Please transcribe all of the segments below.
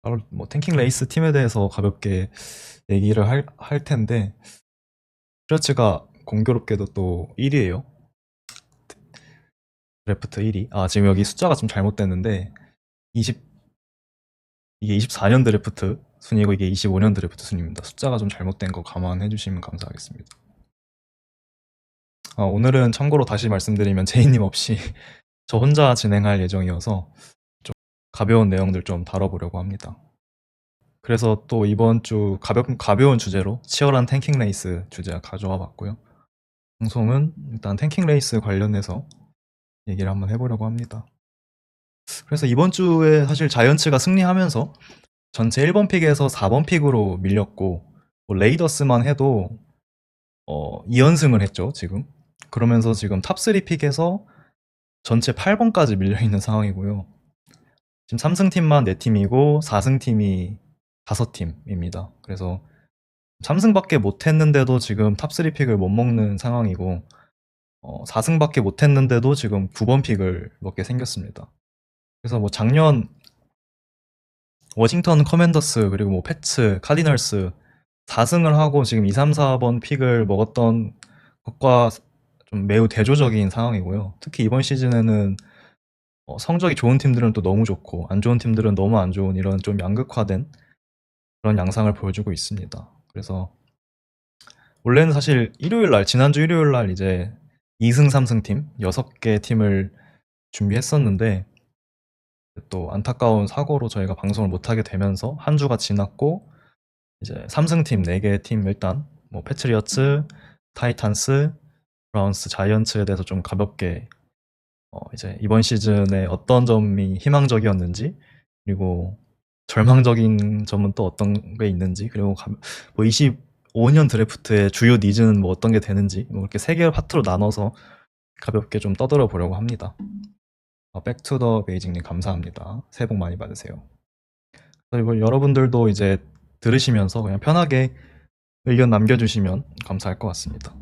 바로 뭐 탱킹 레이스 팀에 대해서 가볍게 얘기를 할 텐데, 스트레츠가 공교롭게도 또 1위에요. 드래프트 1위. 아, 지금 여기 숫자가 좀 잘못됐는데, 20, 이게 24년 드래프트 순위고 이게 25년 드래프트 순위입니다. 숫자가 좀 잘못된 거 감안해 주시면 감사하겠습니다. 오늘은 참고로 다시 말씀드리면 제이님 없이 저 혼자 진행할 예정이어서 좀 가벼운 내용들 좀 다뤄보려고 합니다. 그래서 또 이번 주 가벼운 주제로 치열한 탱킹 레이스 주제 가져와 봤고요. 방송은 일단 탱킹 레이스 관련해서 얘기를 한번 해보려고 합니다. 그래서 이번 주에 사실 자이언츠가 승리하면서 전체 1번 픽에서 4번 픽으로 밀렸고, 뭐 레이더스만 해도 2연승을 했죠, 지금. 그러면서 지금 탑3 픽에서 전체 8번까지 밀려있는 상황이고요. 지금 3승 팀만 4팀이고 4승 팀이 5팀입니다. 그래서 3승밖에 못했는데도 지금 탑3 픽을 못 먹는 상황이고, 4승밖에 못했는데도 지금 9번 픽을 먹게 생겼습니다. 그래서 뭐 작년 워싱턴 커맨더스 그리고 뭐 패츠, 카디널스 4승을 하고 지금 2, 3, 4번 픽을 먹었던 것과 좀 매우 대조적인 상황이고요. 특히 이번 시즌에는 성적이 좋은 팀들은 또 너무 좋고 안 좋은 팀들은 너무 안 좋은 이런 좀 양극화된 그런 양상을 보여주고 있습니다. 그래서 원래는 사실 지난주 일요일 날 이제 2승, 3승 팀 6개 팀을 준비했었는데 또 안타까운 사고로 저희가 방송을 못하게 되면서 한 주가 지났고 이제 3승 팀 4개 팀 일단 뭐 패트리어츠, 타이탄스, 브라운스, 자이언츠에 대해서 좀 가볍게 이제 이번 시즌에 어떤 점이 희망적이었는지, 그리고 절망적인 점은 또 어떤 게 있는지, 그리고 뭐 25년 드래프트의 주요 니즈는 뭐 어떤 게 되는지, 뭐 이렇게 세 개의 파트로 나눠서 가볍게 좀 떠들어 보려고 합니다. 백투더 베이징님 감사합니다. 새해 복 많이 받으세요. 그리고 여러분들도 이제 들으시면서 그냥 편하게 의견 남겨주시면 감사할 것 같습니다.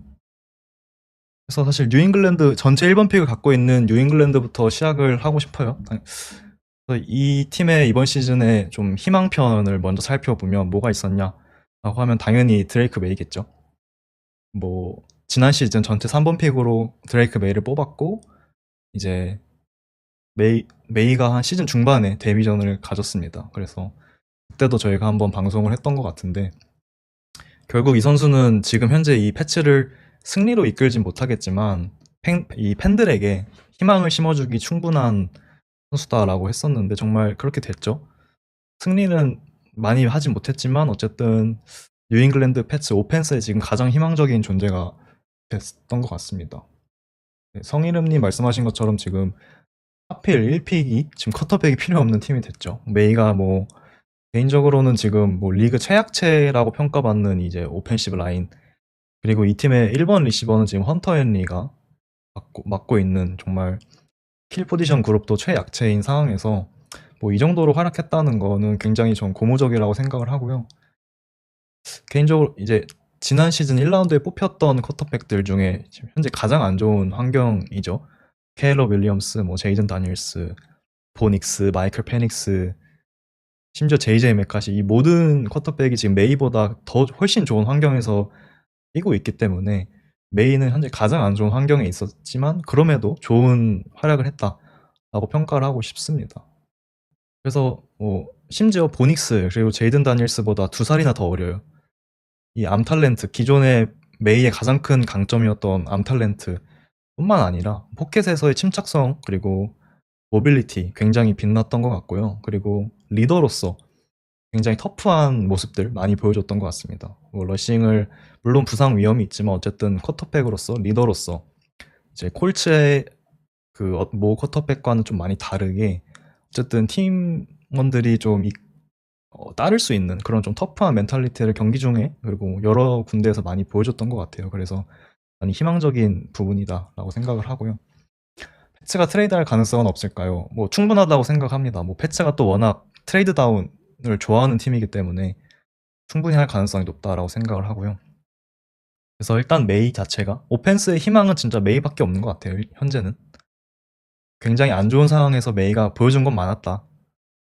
그래서 사실 뉴잉글랜드 전체 1번 픽을 갖고 있는 뉴잉글랜드부터 시작을 하고 싶어요. 그래서 이 팀의 이번 시즌에 좀 희망편을 먼저 살펴보면 뭐가 있었냐라고 하면 당연히 드레이크 메이겠죠. 뭐 지난 시즌 전체 3번 픽으로 드레이크 메이를 뽑았고, 이제 메이가 한 시즌 중반에 데뷔전을 가졌습니다. 그래서 그때도 저희가 한번 방송을 했던 것 같은데, 결국 이 선수는 지금 현재 이 패치를 승리로 이끌진 못하겠지만 이 팬들에게 희망을 심어주기 충분한 선수다라고 했었는데 정말 그렇게 됐죠. 승리는 많이 하진 못했지만 어쨌든 뉴잉글랜드 패츠 오펜스에 지금 가장 희망적인 존재가 됐던 것 같습니다. 네, 성희름님 말씀하신 것처럼 지금 하필 1픽이 지금 커터백이 필요 없는 팀이 됐죠. 메이가 뭐 개인적으로는 지금 뭐 리그 최약체라고 평가받는 이제 오펜시브 라인, 그리고 이 팀의 1번 리시버는 지금 헌터 헨리가 맡고 있는 정말 킬 포지션 그룹도 최약체인 상황에서 뭐 이 정도로 활약했다는 거는 굉장히 전 고무적이라고 생각을 하고요. 개인적으로 이제 지난 시즌 1라운드에 뽑혔던 쿼터백들 중에 지금 현재 가장 안 좋은 환경이죠. 케일러 윌리엄스, 뭐 제이든 다니엘스, 보닉스, 마이클 페닉스, 심지어 JJ 맥카시, 이 모든 쿼터백이 지금 메이보다 더 훨씬 좋은 환경에서 뛰고 있기 때문에 메이는 현재 가장 안 좋은 환경에 있었지만 그럼에도 좋은 활약을 했다라고 평가를 하고 싶습니다. 그래서 뭐 심지어 보닉스 그리고 제이든 다니엘스보다 2살이나 더 어려요. 이 암탈렌트, 기존의 메이의 가장 큰 강점이었던 암탈렌트 뿐만 아니라 포켓에서의 침착성 그리고 모빌리티 굉장히 빛났던 것 같고요. 그리고 리더로서 굉장히 터프한 모습들 많이 보여줬던 것 같습니다. 뭐 러싱을 물론 부상 위험이 있지만 어쨌든 쿼터백으로서 리더로서 이제 콜츠의 그 모 쿼터백과는 좀 많이 다르게 어쨌든 팀원들이 좀 따를 수 있는 그런 좀 터프한 멘탈리티를 경기 중에 그리고 여러 군데에서 많이 보여줬던 것 같아요. 그래서 많이 희망적인 부분이다라고 생각을 하고요. 패츠가 트레이드할 가능성은 없을까요? 뭐 충분하다고 생각합니다. 뭐 패츠가 또 워낙 트레이드 다운을 좋아하는 팀이기 때문에 충분히 할 가능성이 높다라고 생각을 하고요. 그래서 일단 메이 자체가 오펜스의 희망은 진짜 메이밖에 없는 것 같아요. 현재는 굉장히 안 좋은 상황에서 메이가 보여준 건 많았다.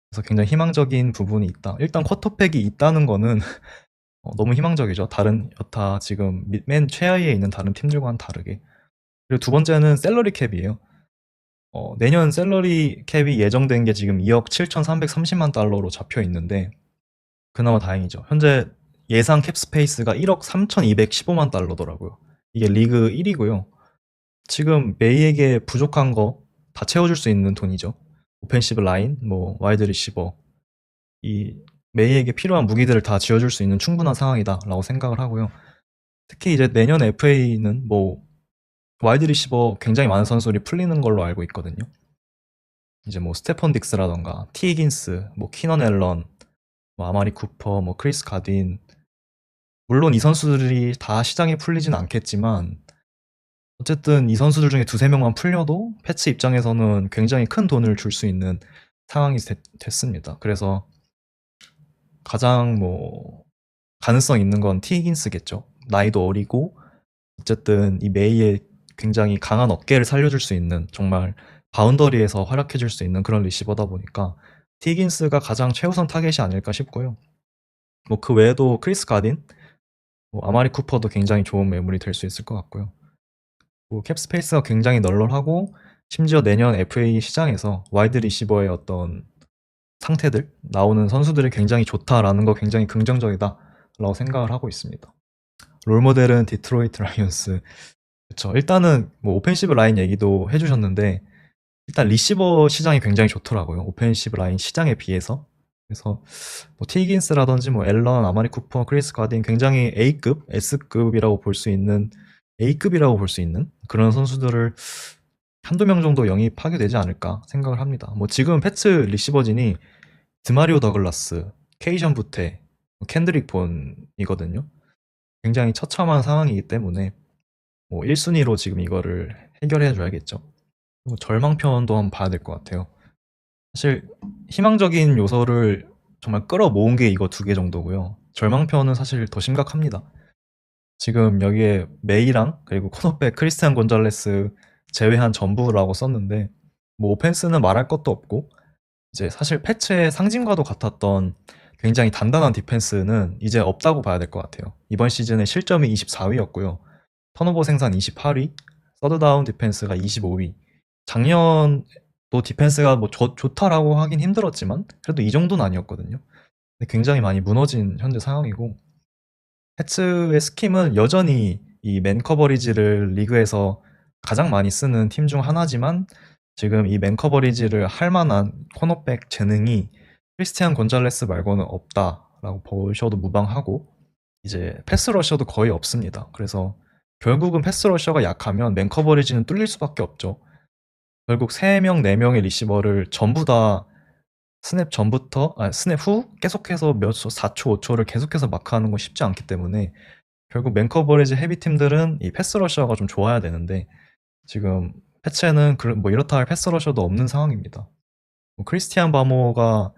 그래서 굉장히 희망적인 부분이 있다. 일단 쿼터백이 있다는 거는 너무 희망적이죠. 다른 여타 지금 맨 최하위에 있는 다른 팀들과는 다르게. 그리고 두 번째는 셀러리 캡이에요. 내년 셀러리 캡이 예정된 게 지금 2억 7,330만 달러로 잡혀 있는데 그나마 다행이죠. 현재 예상 캡 스페이스가 1억 3,215만 달러더라고요. 이게 리그 1위고요. 지금 메이에게 부족한 거 다 채워줄 수 있는 돈이죠. 오펜시브 라인, 뭐 와이드 리시버, 이 메이에게 필요한 무기들을 다 지어줄 수 있는 충분한 상황이다라고 생각을 하고요. 특히 이제 내년 FA는 뭐 와이드 리시버 굉장히 많은 선수들이 풀리는 걸로 알고 있거든요. 이제 뭐 스테펀 딕스라던가 티 히긴스, 뭐 키넌 앨런, 뭐 아마리 쿠퍼, 뭐 크리스 가딘. 물론 이 선수들이 다 시장에 풀리진 않겠지만 어쨌든 이 선수들 중에 두세 명만 풀려도 패치 입장에서는 굉장히 큰 돈을 줄 수 있는 상황이 됐습니다. 그래서 가장 뭐 가능성 있는 건 티 히긴스겠죠. 나이도 어리고 어쨌든 이 메이의 굉장히 강한 어깨를 살려줄 수 있는 정말 바운더리에서 활약해줄 수 있는 그런 리시버다 보니까 티 히긴스가 가장 최우선 타겟이 아닐까 싶고요. 뭐 그 외에도 크리스 가딘, 뭐 아마리 쿠퍼도 굉장히 좋은 매물이 될 수 있을 것 같고요. 뭐 캡 스페이스가 굉장히 널널하고 심지어 내년 FA 시장에서 와이드 리시버의 어떤 상태들 나오는 선수들이 굉장히 좋다라는 거 굉장히 긍정적이다라고 생각을 하고 있습니다. 롤모델은 디트로이트 라이온스. 그쵸. 일단은 뭐 오펜시브 라인 얘기도 해주셨는데 일단 리시버 시장이 굉장히 좋더라고요. 오펜시브 라인 시장에 비해서. 그래서 뭐 티긴스라든지 뭐 앨런, 아마리 쿠퍼, 크리스 가딘 굉장히 A급, S급이라고 볼 수 있는 A급이라고 볼 수 있는 그런 선수들을 한두 명 정도 영입하게 되지 않을까 생각을 합니다. 뭐 지금 패츠 리시버진이 드마리오 더글라스, 케이션 부테, 캔드릭 본이거든요. 굉장히 처참한 상황이기 때문에 뭐 1순위로 지금 이거를 해결해 줘야겠죠. 절망편도 한번 봐야 될 것 같아요. 사실 희망적인 요소를 정말 끌어모은 게 이거 두 개 정도고요. 절망편은 사실 더 심각합니다. 지금 여기에 메이랑 그리고 코너백 크리스티안 곤잘레스 제외한 전부라고 썼는데 뭐 오펜스는 말할 것도 없고 이제 사실 패츠의 상징과도 같았던 굉장히 단단한 디펜스는 이제 없다고 봐야 될 것 같아요. 이번 시즌에 실점이 24위였고요. 턴오버 생산 28위, 서드다운 디펜스가 25위. 작년도 디펜스가 뭐 좋다라고 하긴 힘들었지만 그래도 이 정도는 아니었거든요. 근데 굉장히 많이 무너진 현재 상황이고 패츠의 스킴은 여전히 이 맨 커버리지를 리그에서 가장 많이 쓰는 팀 중 하나지만 지금 이 맨 커버리지를 할 만한 코너백 재능이 크리스티안 곤잘레스 말고는 없다라고 보셔도 무방하고 이제 패스 러셔도 거의 없습니다. 그래서 결국은 패스 러셔가 약하면 맨 커버리지는 뚫릴 수밖에 없죠. 결국 3명, 4명의 리시버를 전부 다 스냅 전부터, 스냅 후 계속해서 몇 초, 4초, 5초를 계속해서 마크하는 건 쉽지 않기 때문에 결국 맨 커버리지 헤비 팀들은 이 패스 러셔가 좀 좋아야 되는데 지금 패치에는 뭐 이렇다 할 패스 러셔도 없는 상황입니다. 뭐 크리스티안 바모가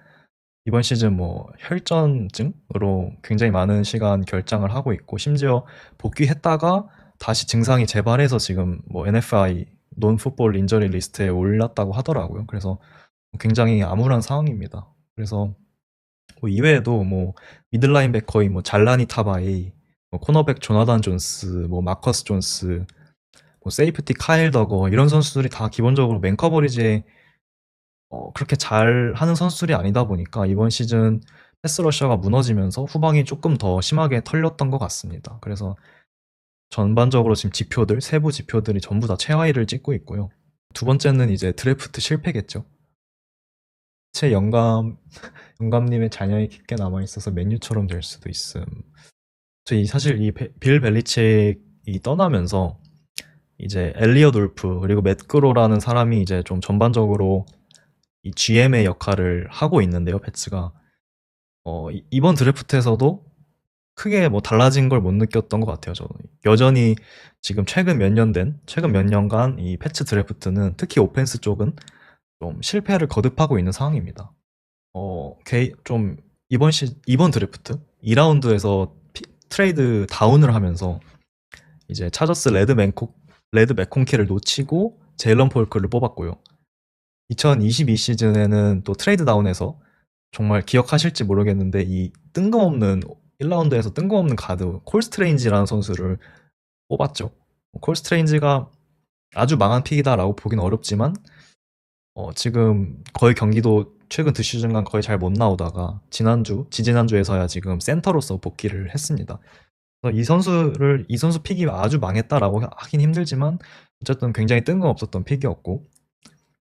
이번 시즌 뭐 혈전증으로 굉장히 많은 시간 결장을 하고 있고 심지어 복귀했다가 다시 증상이 재발해서 지금 뭐 NFI 논 풋볼 인저리 리스트에 올랐다고 하더라고요. 그래서 굉장히 암울한 상황입니다. 그래서 뭐 이외에도 뭐 미들라인베커의 뭐 잘라니 타바이, 뭐 코너백 조나단 존스, 뭐 마커스 존스, 뭐 세이프티 카일 더거 이런 선수들이 다 기본적으로 맨 커버리지에 그렇게 잘하는 선수들이 아니다 보니까 이번 시즌 패스 러셔가 무너지면서 후방이 조금 더 심하게 털렸던 것 같습니다. 그래서 전반적으로 지금 지표들, 세부 지표들이 전부 다 최하위를 찍고 있고요. 두 번째는 이제 드래프트 실패겠죠. 제 영감님의 잔여이 깊게 남아있어서 맨유처럼 될 수도 있음. 사실 이 빌 벨리책이 떠나면서 이제 엘리어 돌프 그리고 맷 그로라는 사람이 이제 좀 전반적으로 이 GM의 역할을 하고 있는데요, 패츠가. 이번 드래프트에서도 크게 뭐 달라진 걸 못 느꼈던 것 같아요, 저는. 여전히 지금 최근 몇 년간 이 패츠 드래프트는 특히 오펜스 쪽은 좀 실패를 거듭하고 있는 상황입니다. 좀 이번 드래프트 2라운드에서 트레이드 다운을 하면서 이제 차저스 레드 맥콘키를 놓치고 제일런 폴크를 뽑았고요. 2022 시즌에는 또 트레이드 다운해서 정말 기억하실지 모르겠는데 이 뜬금없는 1라운드에서 뜬금없는 가드 콜 스트레인지라는 선수를 뽑았죠. 콜 스트레인지가 아주 망한 픽이다라고 보긴 어렵지만 지금 거의 경기도 최근 두 시즌간 거의 잘 못 나오다가 지지난주에서야 지금 센터로서 복귀를 했습니다. 그래서 이 선수 픽이 아주 망했다라고 하긴 힘들지만 어쨌든 굉장히 뜬금없었던 픽이었고,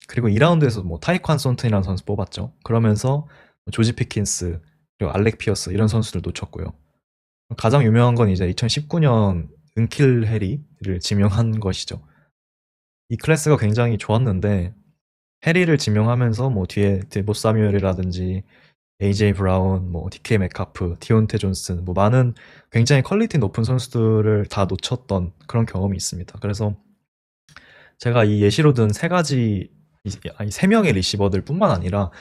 그리고 2라운드에서 뭐 타이관 손튼이라는 선수 뽑았죠. 그러면서 조지 피킨스 그리고 알렉 피어스 이런 선수들 놓쳤고요. 가장 유명한 건 이제 2019년 은킬 해리를 지명한 것이죠. 이 클래스가 굉장히 좋았는데 해리를 지명하면서 뭐 뒤에 데보 사뮤엘이라든지 AJ 브라운, 뭐 DK 메카프, 디온테 존슨, 뭐 많은 굉장히 퀄리티 높은 선수들을 다 놓쳤던 그런 경험이 있습니다. 그래서 제가 이 예시로 든 세 명의 리시버들뿐만 아니라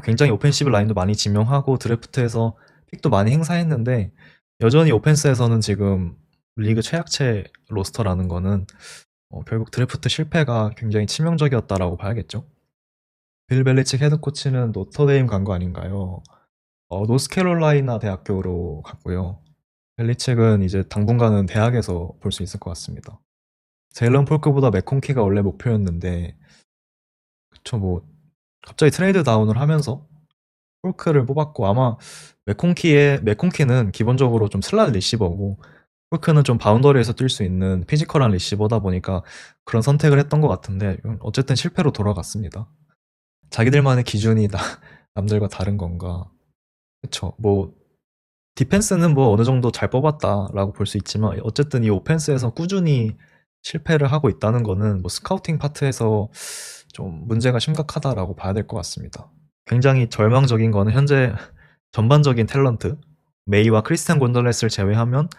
굉장히 오펜시브 라인도 많이 지명하고 드래프트에서 픽도 많이 행사했는데 여전히 오펜스에서는 지금 리그 최약체 로스터라는 거는 결국 드래프트 실패가 굉장히 치명적이었다라고 봐야겠죠. 빌 벨리칙 헤드 코치는 노터데임 간 거 아닌가요? 노스캐롤라이나 대학교로 갔고요. 벨리책은 이제 당분간은 대학에서 볼 수 있을 것 같습니다. 제일런 폴크보다 맥콘키가 원래 목표였는데, 그쵸, 뭐, 갑자기 트레이드 다운을 하면서 폴크를 뽑았고, 아마 맥콘키는 기본적으로 좀 슬롯 리시버고, 폴크는 좀 바운더리에서 뛸 수 있는 피지컬한 리시버다 보니까 그런 선택을 했던 것 같은데, 어쨌든 실패로 돌아갔습니다. 자기들만의 기준이 남들과 다른 건가? 그쵸. 뭐, 디펜스는 뭐 어느 정도 잘 뽑았다라고 볼 수 있지만 어쨌든 이 오펜스에서 꾸준히 실패를 하고 있다는 거는 뭐 스카우팅 파트에서 좀 문제가 심각하다라고 봐야 될 것 같습니다. 굉장히 절망적인 거는 현재 전반적인 탤런트 메이와 크리스티안 곤잘레스를 제외하면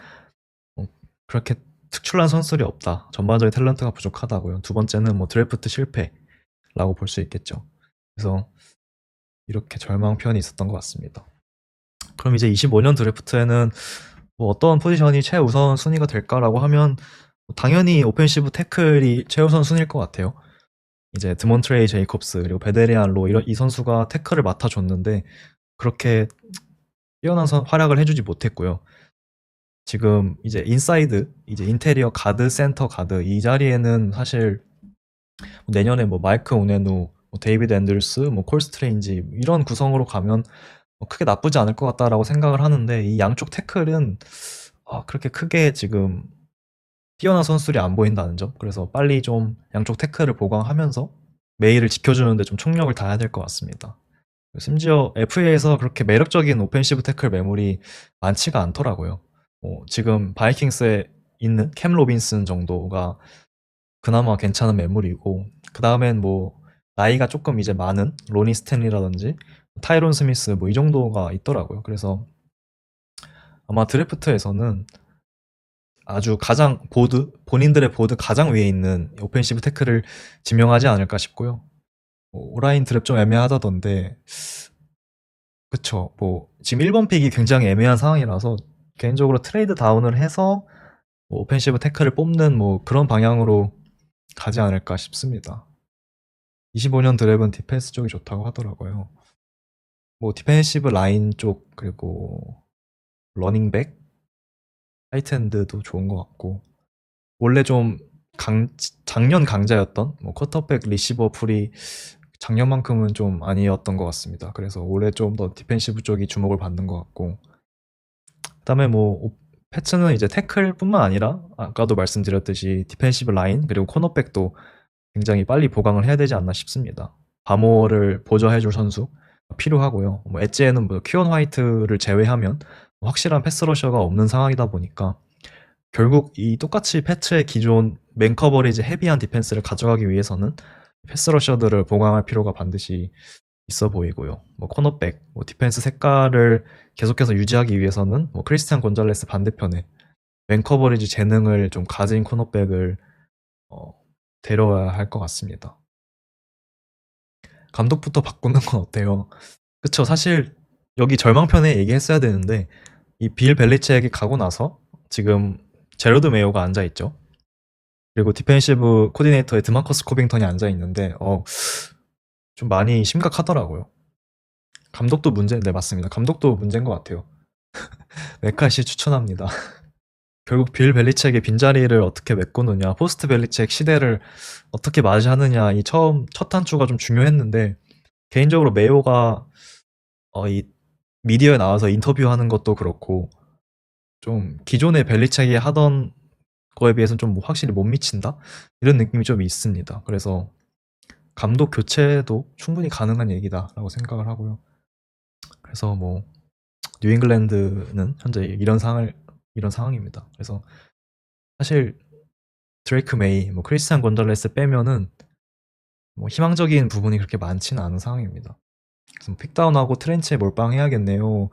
그렇게 특출난 선수들이 없다. 전반적인 탤런트가 부족하다고요. 두 번째는 뭐 드래프트 실패라고 볼 수 있겠죠. 그래서 이렇게 절망 표현이 있었던 것 같습니다. 그럼 이제 25년 드래프트에는 뭐 어떤 포지션이 최우선 순위가 될까라고 하면 당연히 오펜시브 태클이 최우선 순위일 것 같아요. 이제 드몬트레이 제이콥스 그리고 베데리안 로 이 선수가 태클을 맡아줬는데 그렇게 뛰어난 활약을 해주지 못했고요. 지금 이제 인사이드, 이제 인테리어 가드, 센터 가드 이 자리에는 사실 내년에 뭐 마이크 오네누, 뭐 데이비드 앤들스, 뭐 콜 스트레인지 이런 구성으로 가면 크게 나쁘지 않을 것 같다라고 생각을 하는데 이 양쪽 태클은 그렇게 크게 지금 뛰어난 선수들이 안 보인다는 점. 그래서 빨리 좀 양쪽 태클을 보강하면서 메이를 지켜주는데 좀 총력을 다해야 될 것 같습니다. 심지어 FA에서 그렇게 매력적인 오펜시브 태클 매물이 많지가 않더라고요. 지금 바이킹스에 있는 캠 로빈슨 정도가 그나마 괜찮은 매물이고 그 다음엔 뭐 나이가 조금 이제 많은 로니 스탠리라든지 타이론 스미스 뭐 이 정도가 있더라고요. 그래서 아마 드래프트에서는 아주 본인들의 보드 가장 위에 있는 오펜시브 태클을 지명하지 않을까 싶고요. 오라인 드랩 좀 애매하다던데, 그쵸. 뭐, 지금 1번 픽이 굉장히 애매한 상황이라서, 개인적으로 트레이드 다운을 해서, 뭐 오펜시브 태클을 뽑는 뭐 그런 방향으로 가지 않을까 싶습니다. 25년 드랩은 디펜스 쪽이 좋다고 하더라고요. 뭐, 디펜시브 라인 쪽, 그리고 러닝백, 타이트엔드도 좋은 것 같고, 원래 좀 작년 강자였던 뭐 쿼터백 리시버 풀이 작년만큼은 좀 아니었던 것 같습니다. 그래서 올해 좀 더 디펜시브 쪽이 주목을 받는 것 같고, 그다음에 뭐 패츠는 이제 태클뿐만 아니라 아까도 말씀드렸듯이 디펜시브 라인 그리고 코너백도 굉장히 빨리 보강을 해야 되지 않나 싶습니다. 바모를 보좌해줄 선수 필요하고요. 뭐 엣지에는 뭐 큐언 화이트를 제외하면 확실한 패스러셔가 없는 상황이다 보니까 결국 이 똑같이 패츠의 기존 맨 커버리지 헤비한 디펜스를 가져가기 위해서는 패스러셔들을 보강할 필요가 반드시 있어 보이고요. 뭐 코너백, 뭐 디펜스 색깔을 계속해서 유지하기 위해서는 뭐 크리스티안 곤잘레스 반대편에 맨 커버리지 재능을 좀 가진 코너백을 데려와야 할 것 같습니다. 감독부터 바꾸는 건 어때요? 그쵸. 사실 여기 절망편에 얘기했어야 되는데 이 빌 벨리체액이 가고 나서 지금 제로드 메이오가 앉아있죠. 그리고 디펜시브 코디네이터에 드마커스 코빙턴이 앉아있는데 좀 많이 심각하더라고요. 감독도 문제, 네, 맞습니다. 감독도 문제인 것 같아요. 메카시 추천합니다. 결국 빌 벨리책의 빈자리를 어떻게 메꾸느냐, 포스트 벨리책 시대를 어떻게 맞이하느냐, 이 첫 단추가 좀 중요했는데, 개인적으로 메요가, 이 미디어에 나와서 인터뷰하는 것도 그렇고, 좀 기존의 벨리책이 하던 거에 비해서는 좀 확실히 못 미친다? 이런 느낌이 좀 있습니다. 그래서 감독 교체도 충분히 가능한 얘기다라고 생각을 하고요. 그래서 뭐, 뉴잉글랜드는 현재 이런 상황입니다. 그래서 사실 드레이크 메이, 뭐 크리스티안 곤잘레스 빼면은 뭐 희망적인 부분이 그렇게 많지는 않은 상황입니다. 그래서 뭐 픽다운하고 트렌치에 몰빵해야겠네요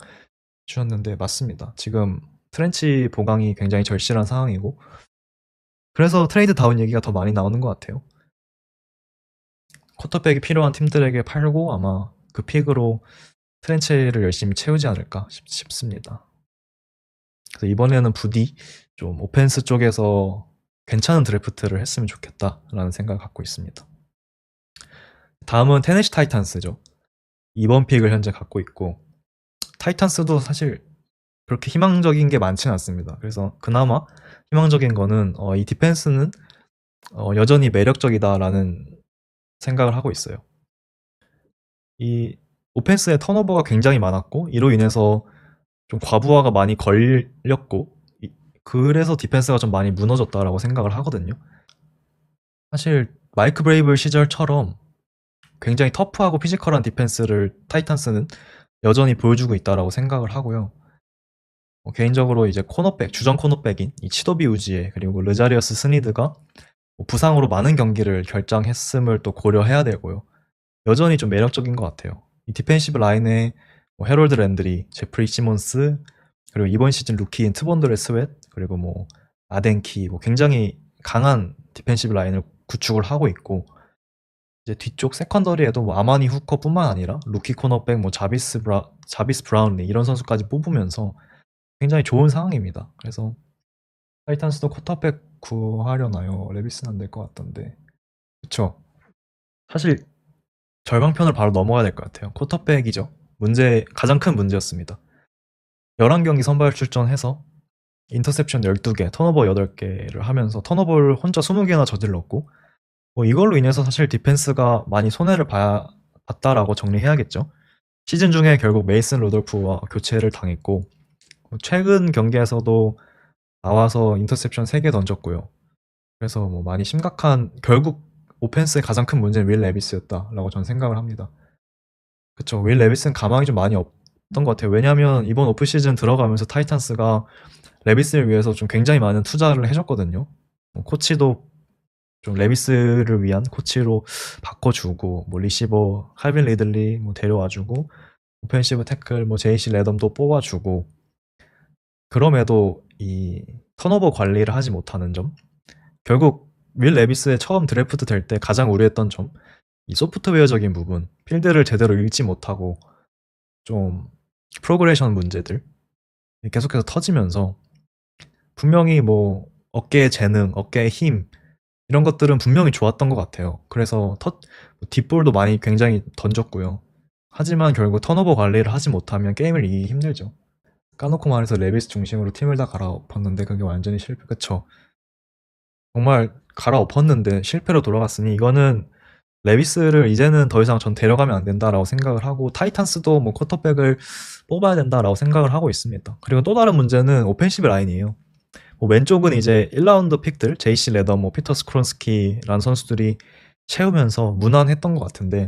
주셨는데 맞습니다. 지금 트렌치 보강이 굉장히 절실한 상황이고 그래서 트레이드 다운 얘기가 더 많이 나오는 것 같아요. 쿼터백이 필요한 팀들에게 팔고 아마 그 픽으로 트렌치를 열심히 채우지 않을까 싶습니다. 그래서 이번에는 부디 좀 오펜스 쪽에서 괜찮은 드래프트를 했으면 좋겠다라는 생각을 갖고 있습니다. 다음은 테네시 타이탄스죠. 2번 픽을 현재 갖고 있고 타이탄스도 사실 그렇게 희망적인 게 많지는 않습니다. 그래서 그나마 희망적인 거는 이 디펜스는 여전히 매력적이다라는 생각을 하고 있어요. 이 오펜스의 턴오버가 굉장히 많았고 이로 인해서 좀 과부하가 많이 걸렸고 그래서 디펜스가 좀 많이 무너졌다라고 생각을 하거든요. 사실 마이크 브레이블 시절처럼 굉장히 터프하고 피지컬한 디펜스를 타이탄스는 여전히 보여주고 있다라고 생각을 하고요. 개인적으로 이제 코너백, 주전 코너백인 이 치도비 우지에 그리고 르자리어스 스니드가 부상으로 많은 경기를 결장했음을 또 고려해야 되고요. 여전히 좀 매력적인 것 같아요. 이 디펜시브 라인에 헤롤드 랜드리, 제프리 시몬스, 그리고 이번 시즌 루키인 트본드레 스웨트, 그리고 뭐 아덴키, 굉장히 강한 디펜시브 라인을 구축을 하고 있고 이제 뒤쪽 세컨더리에도 뭐 아마니 후커뿐만 아니라 루키 코너백, 뭐 자비스 브라운리 이런 선수까지 뽑으면서 굉장히 좋은 상황입니다. 그래서 타이탄스도 쿼터백 구하려나요? 레비스는 안 될 것 같던데. 그쵸. 사실 절방편을 바로 넘어가야 될 것 같아요. 쿼터백이죠. 가장 큰 문제였습니다. 11경기 선발 출전해서 인터셉션 12개, 턴오버 8개를 하면서 턴오버를 혼자 20개나 저질렀고 이걸로 인해서 사실 디펜스가 많이 손해를 봤다라고 정리해야겠죠. 시즌 중에 결국 메이슨 로돌프와 교체를 당했고 최근 경기에서도 나와서 인터셉션 3개 던졌고요. 그래서 뭐 많이 심각한 결국 오펜스의 가장 큰 문제는 윌 레비스였다라고 저는 생각을 합니다. 그쵸. 윌 레비스는 가망이 좀 많이 없던 것 같아요. 왜냐하면 이번 오프 시즌 들어가면서 타이탄스가 레비스를 위해서 좀 굉장히 많은 투자를 해줬거든요. 코치도 좀 레비스를 위한 코치로 바꿔주고 뭐 리시버 칼빈 리들리 뭐 데려와주고 오펜시브 태클 뭐 제이시 레덤도 뽑아주고 그럼에도 이 턴오버 관리를 하지 못하는 점 결국 윌 레비스의 처음 드래프트 될 때 가장 우려했던 점 이 소프트웨어적인 부분 필드를 제대로 읽지 못하고 좀 프로그레션 문제들 계속해서 터지면서 분명히 뭐 어깨의 재능, 어깨의 힘 이런 것들은 분명히 좋았던 것 같아요. 그래서 뒷볼도 많이 굉장히 던졌고요. 하지만 결국 턴오버 관리를 하지 못하면 게임을 이기기 힘들죠. 까놓고 말해서 레비스 중심으로 팀을 다 갈아엎었는데 그게 완전히 실패. 그쵸. 정말 갈아엎었는데 실패로 돌아갔으니 이거는 레비스를 이제는 더 이상 전 데려가면 안 된다라고 생각을 하고 타이탄스도 뭐 쿼터백을 뽑아야 된다라고 생각을 하고 있습니다. 그리고 또 다른 문제는 오펜시브 라인이에요. 왼쪽은 이제 1라운드 픽들 제이시 레더, 뭐 피터 스크론스키라는 선수들이 채우면서 무난했던 것 같은데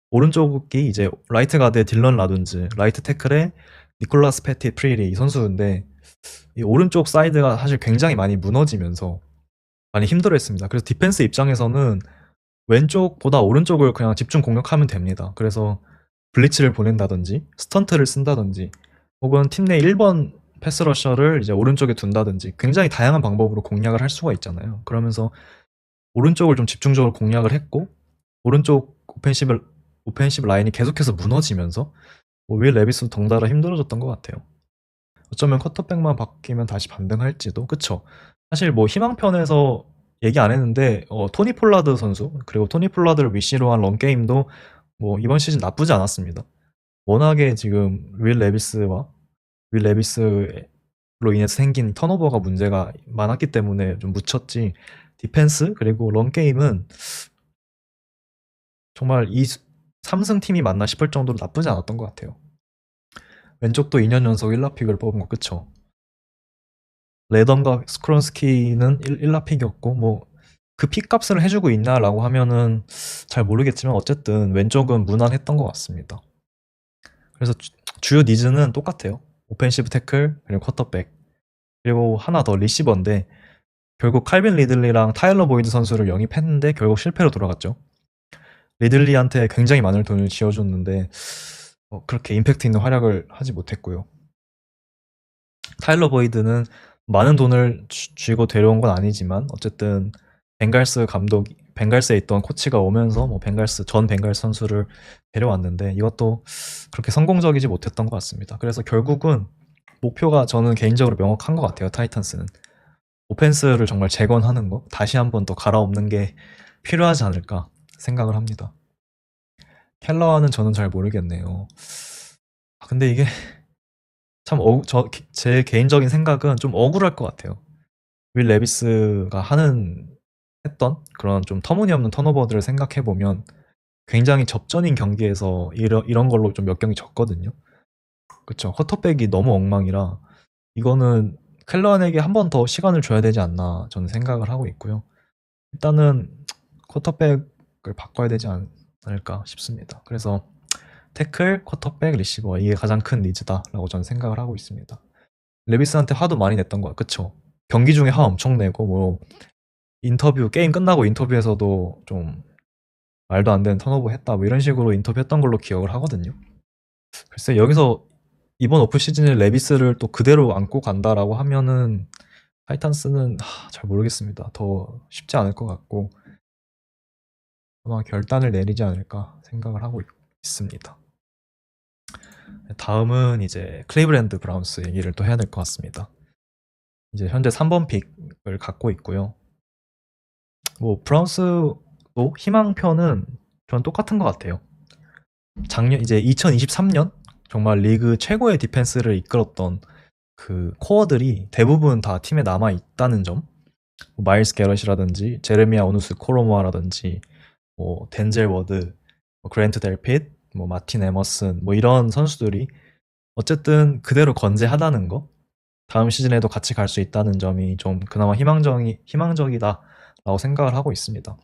오른쪽이 이제 라이트 가드의 딜런 라둔즈, 라이트 태클의 니콜라스 페티 프리리 이 선수인데 이 오른쪽 사이드가 사실 굉장히 많이 무너지면서 많이 힘들어했습니다. 그래서 디펜스 입장에서는 왼쪽보다 오른쪽을 그냥 집중 공격하면 됩니다. 그래서 블리츠를 보낸다든지 스턴트를 쓴다든지 혹은 팀 내 1번 패스러셔를 이제 오른쪽에 둔다든지 굉장히 다양한 방법으로 공략을 할 수가 있잖아요. 그러면서 오른쪽을 좀 집중적으로 공략을 했고 오른쪽 오펜시브 라인이 계속해서 무너지면서 윌 레비스도 덩달아 힘들어졌던 것 같아요. 어쩌면 쿼터백만 바뀌면 다시 반등할지도. 그쵸. 사실 뭐 희망편에서 얘기 안 했는데 토니 폴라드 선수 그리고 토니 폴라드를 위시로 한 런게임도 뭐 이번 시즌 나쁘지 않았습니다. 워낙에 지금 윌 레비스로 인해서 생긴 턴오버가 문제가 많았기 때문에 좀 묻혔지. 디펜스 그리고 런 게임은 정말 이 3승 팀이 맞나 싶을 정도로 나쁘지 않았던 것 같아요. 왼쪽도 2년 연속 1라픽을 뽑은 거 그쵸? 레던과 스크론스키는 1라픽이었고 뭐 그 픽값을 해주고 있나라고 하면은 잘 모르겠지만 어쨌든 왼쪽은 무난했던 것 같습니다. 그래서 주요 니즈는 똑같아요. 오펜시브 태클 그리고 쿼터백 그리고 하나 더 리시버인데 결국 칼빈 리들리랑 타일러 보이드 선수를 영입했는데 결국 실패로 돌아갔죠. 리들리한테 굉장히 많은 돈을 지어줬는데 그렇게 임팩트 있는 활약을 하지 못했고요. 타일러 보이드는 많은 돈을 쥐고 데려온 건 아니지만 어쨌든 벵갈스에 있던 코치가 오면서 뭐 전 벵갈스 선수를 데려왔는데 이것도 그렇게 성공적이지 못했던 것 같습니다. 그래서 결국은 목표가 저는 개인적으로 명확한 것 같아요. 타이탄스는 오펜스를 정말 재건하는 거, 다시 한번 더 갈아엎는 게 필요하지 않을까 생각을 합니다. 켈러와는 저는 잘 모르겠네요. 근데 이게 참 제 개인적인 생각은 좀 억울할 것 같아요. 윌 레비스가 했던 그런 좀 터무니없는 턴오버들을 생각해 보면 굉장히 접전인 경기에서 이런 걸로 좀 몇 경기 졌거든요. 그쵸. 쿼터백이 너무 엉망이라 이거는 켈러한에게 한 번 더 시간을 줘야 되지 않나 저는 생각을 하고 있고요. 일단은 쿼터백을 바꿔야 되지 않을까 싶습니다. 그래서 태클, 쿼터백, 리시버 이게 가장 큰 니즈다라고 저는 생각을 하고 있습니다. 레비스한테 화도 많이 냈던 거야. 그쵸? 경기 중에 화 엄청 내고 뭐 게임 끝나고 인터뷰에서도 좀 말도 안 되는 턴오버 했다 뭐 이런 식으로 인터뷰했던 걸로 기억을 하거든요. 글쎄 여기서 이번 오프 시즌에 레비스를 또 그대로 안고 간다라고 하면은 타이탄스는 잘 모르겠습니다. 더 쉽지 않을 것 같고 아마 결단을 내리지 않을까 생각을 하고 있습니다. 다음은 이제 클리브랜드 브라운스 얘기를 또 해야 될 것 같습니다. 이제 현재 3번 픽을 갖고 있고요. 뭐 브라운스도 희망편은 전 똑같은 것 같아요. 이제 2023년 정말 리그 최고의 디펜스를 이끌었던 그 코어들이 대부분 다 팀에 남아 있다는 점. 뭐 마일스 게럿이라든지 제레미야 오누스 코로모아라든지 뭐 덴젤 워드, 뭐 그랜트 델핏, 뭐 마틴 에머슨 뭐 이런 선수들이 어쨌든 그대로 건재하다는 거. 다음 시즌에도 같이 갈 수 있다는 점이 좀 그나마 희망적이다라고 생각을 하고 있습니다.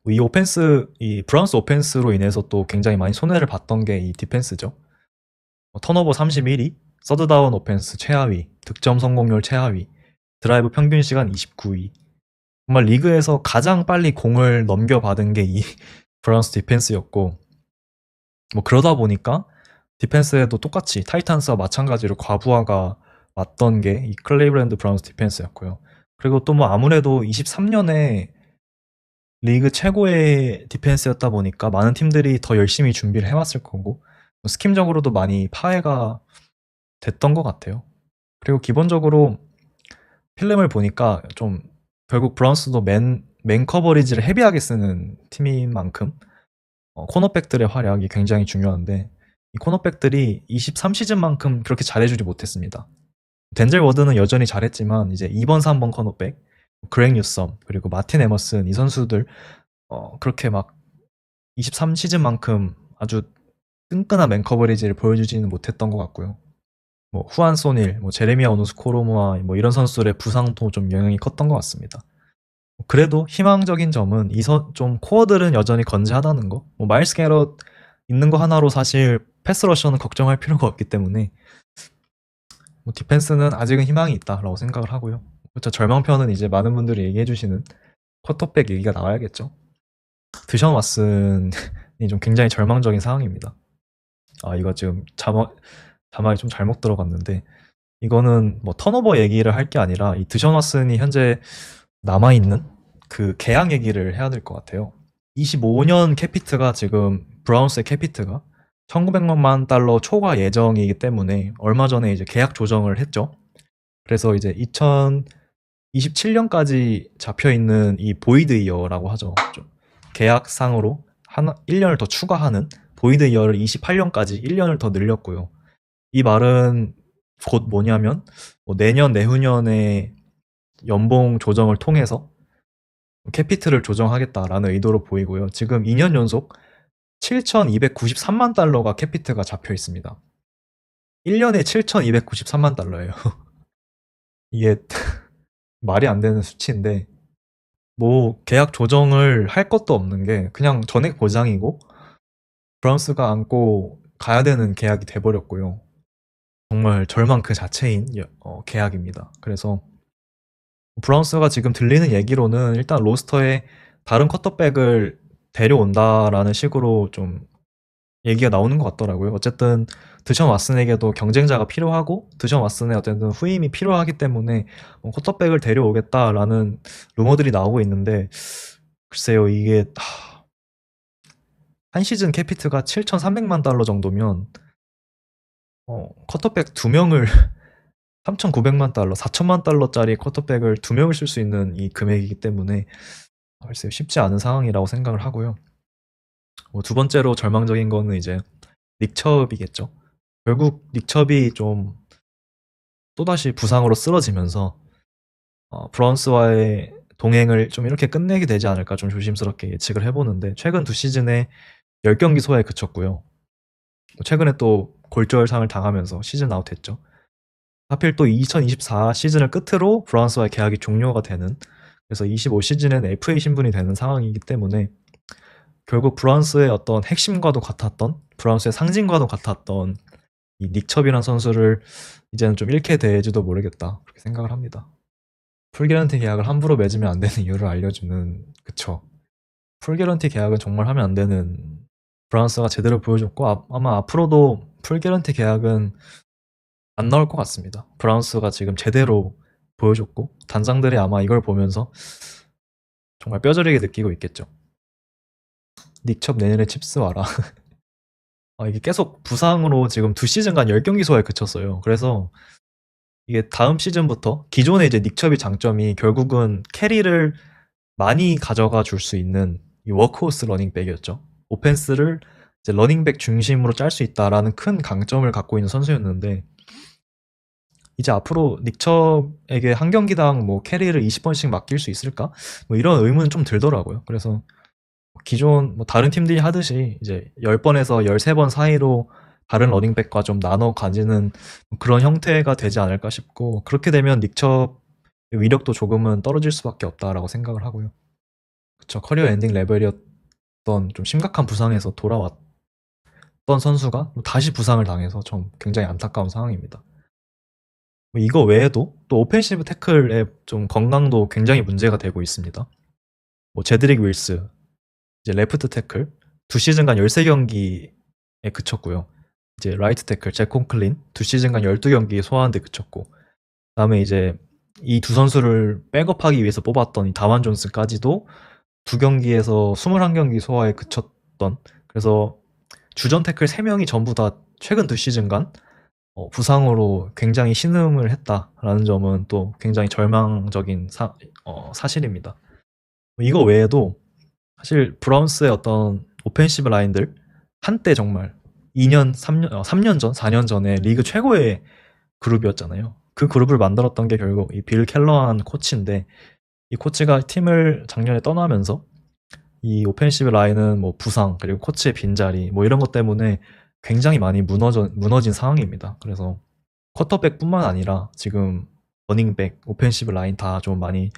이 브라운스 오펜스로 인해서 또 굉장히 많이 손해를 봤던 게 이 디펜스죠. 턴오버 31위, 서드다운 오펜스 최하위, 득점 성공률 최하위, 드라이브 평균 시간 29위. 정말 리그에서 가장 빨리 공을 넘겨받은 게 이 브라운스 디펜스였고, 뭐 그러다 보니까 디펜스에도 똑같이 타이탄스와 마찬가지로 과부하가 왔던 게 이 클리브랜드 브라운스 디펜스였고요. 그리고 또 뭐 아무래도 23년에 리그 최고의 디펜스였다 보니까 많은 팀들이 더 열심히 준비를 해왔을 거고 스킴적으로도 많이 파해가 됐던 것 같아요. 그리고 기본적으로 필름을 보니까 좀 결국 브라운스도 맨 커버리지를 헤비하게 쓰는 팀인 만큼 코너백들의 활약이 굉장히 중요한데 이 코너백들이 23시즌만큼 그렇게 잘해주지 못했습니다. 덴젤 워드는 여전히 잘했지만 이제 2번, 3번 코너백 그렉 뉴섬 그리고 마틴 에머슨 이 선수들 그렇게 막 23시즌만큼 아주 끈끈한 맨 커버리지를 보여주지는 못했던 것 같고요. 뭐 후안 소닐, 뭐 제레미야 오누스 코로모아 뭐 이런 선수들의 부상도 좀 영향이 컸던 것 같습니다. 그래도 희망적인 점은 좀 코어들은 여전히 건재하다는 거. 뭐 마일스 게럿 있는 거 하나로 사실 패스 러셔는 걱정할 필요가 없기 때문에 뭐 디펜스는 아직은 희망이 있다라고 생각을 하고요. 그렇죠. 절망편은 이제 많은 분들이 얘기해 주시는 쿼터백 얘기가 나와야겠죠. 드션 왓슨이 좀 굉장히 절망적인 상황입니다. 이거 지금 자막이 좀 잘못 들어갔는데 이거는 뭐 턴오버 얘기를 할 게 아니라 이 드션 왓슨이 현재 남아있는 그 계약 얘기를 해야 될 것 같아요. 25년 캐피트가 지금 브라운스의 캐피트가 1900만 달러 초과 예정이기 때문에 얼마 전에 이제 계약 조정을 했죠. 그래서 이제 2027년까지 잡혀 있는 이 보이드 이어라고 하죠. 계약상으로 1년을 더 추가하는 보이드 이어를 28년까지 1년을 더 늘렸고요. 이 말은 곧 뭐냐면 뭐 내년 내후년에 연봉 조정을 통해서 캐피틀을 조정하겠다라는 의도로 보이고요. 지금 2년 연속 7,293만 달러가 캐피트가 잡혀 있습니다. 1년에 7,293만 달러예요. 이게 말이 안 되는 수치인데 뭐 계약 조정을 할 것도 없는 게 그냥 전액 보장이고 브라운스가 안고 가야 되는 계약이 돼버렸고요. 정말 절망 그 자체인 계약입니다. 그래서 브라운스가 지금 들리는 얘기로는 일단 로스터에 다른 쿼터백을 데려온다라는 식으로 좀 얘기가 나오는 것 같더라고요. 어쨌든 드션 왓슨에게도 경쟁자가 필요하고 드션 왓슨의 어쨌든 후임이 필요하기 때문에 쿼터백을 데려오겠다라는 루머들이 나오고 있는데 글쎄요 이게 한 시즌 캐피트가 7,300만 달러 정도면 쿼터백 2명을 3,900만 달러, 4천만 달러짜리 쿼터백을 2명을 쓸 수 있는 이 금액이기 때문에 글쎄요 쉽지 않은 상황이라고 생각을 하고요. 두 번째로 절망적인 거는 이제 닉첩이겠죠. 결국 닉첩이 좀 또다시 부상으로 쓰러지면서 브라운스와의 동행을 좀 이렇게 끝내게 되지 않을까 좀 조심스럽게 예측을 해보는데 최근 2시즌에 10경기 소화에 그쳤고요. 최근에 또 골절상을 당하면서 시즌 아웃했죠. 하필 또 2024 시즌을 끝으로 브라운스와의 계약이 종료가 되는 그래서 25시즌에는 FA 신분이 되는 상황이기 때문에 결국 브라운스의 어떤 핵심과도 같았던 브라운스의 상징과도 같았던 이 닉첩이라는 선수를 이제는 좀 잃게 될지도 모르겠다 그렇게 생각을 합니다. 풀게런티 계약을 함부로 맺으면 안 되는 이유를 알려주는 그쵸. 풀게런티 계약은 정말 하면 안 되는 브라운스가 제대로 보여줬고 아마 앞으로도 풀게런티 계약은 안 나올 것 같습니다. 브라운스가 지금 제대로 보여줬고 단장들이 아마 이걸 보면서 정말 뼈저리게 느끼고 있겠죠. 닉첩 내년에 칩스 와라. 이게 계속 부상으로 지금 2시즌간 10경기 소화에 그쳤어요. 그래서 이게 다음 시즌부터 기존의 이제 닉첩의 장점이 결국은 캐리를 많이 가져가 줄 수 있는 이 워크호스 러닝백이었죠. 오펜스를 이제 러닝백 중심으로 짤 수 있다라는 큰 강점을 갖고 있는 선수였는데 이제 앞으로 닉첩에게 한 경기당 뭐 캐리를 20번씩 맡길 수 있을까? 뭐 이런 의문은 좀 들더라고요. 그래서 기존 뭐 다른 팀들이 하듯이 이제 10번에서 13번 사이로 다른 러닝백과 좀 나눠 가지는 그런 형태가 되지 않을까 싶고 그렇게 되면 닉첩의 위력도 조금은 떨어질 수밖에 없다라고 생각을 하고요. 그쵸 커리어 엔딩 레벨이었던 좀 심각한 부상에서 돌아왔던 선수가 다시 부상을 당해서 좀 굉장히 안타까운 상황입니다. 이거 외에도 또 오펜시브 태클의 좀 건강도 굉장히 문제가 되고 있습니다. 뭐 제드릭 윌스 이제 레프트 태클 2시즌간 13경기에 그쳤고요. 이제 라이트 태클 잭 콘클린 2시즌간 12경기에 소화하는데 그쳤고 그다음에 이제 이 두 선수를 백업하기 위해서 뽑았던 이 다완 존스까지도 2경기에서 21경기 소화에 그쳤던 그래서 주전 태클 3명이 전부 다 최근 2시즌간 부상으로 굉장히 신음을 했다라는 점은 또 굉장히 절망적인 사실입니다. 이거 외에도 사실 브라운스의 어떤 오펜시브 라인들 한때 정말 2년, 3년 전, 4년 전에 리그 최고의 그룹이었잖아요. 그 그룹을 만들었던 게 결국 이 빌 켈러한 코치인데 이 코치가 팀을 작년에 떠나면서 이 오펜시브 라인은 뭐 부상 그리고 코치의 빈자리 뭐 이런 것 때문에 굉장히 많이 무너진 상황입니다. 그래서 쿼터백뿐만 아니라 지금 러닝백, 오펜시브 라인 다 좀 많이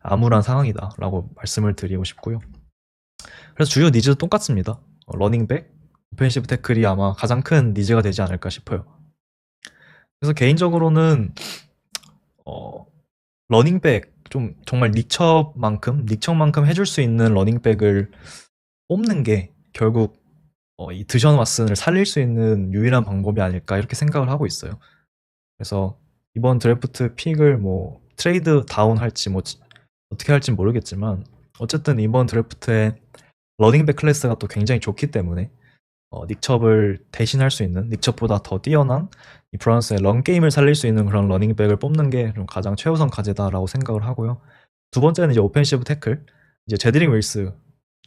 암울한 상황이다라고 말씀을 드리고 싶고요. 그래서 주요 니즈도 똑같습니다. 러닝백, 오펜시브 태클이 아마 가장 큰 니즈가 되지 않을까 싶어요. 그래서 개인적으로는 러닝백 좀 정말 닉첩만큼 해줄 수 있는 러닝백을 뽑는 게 결국 이 드션 왓슨을 살릴 수 있는 유일한 방법이 아닐까 이렇게 생각을 하고 있어요. 그래서 이번 드래프트 픽을 뭐 트레이드 다운 할지 뭐 어떻게 할지 모르겠지만 어쨌든 이번 드래프트에 러닝백 클래스가 또 굉장히 좋기 때문에 닉첩을 대신할 수 있는 닉첩보다 더 뛰어난 이 브라운스의 런 게임을 살릴 수 있는 그런 러닝백을 뽑는 게 좀 가장 최우선 과제다라고 생각을 하고요. 두 번째는 이제 오펜시브 태클 이제 제드릭 윌스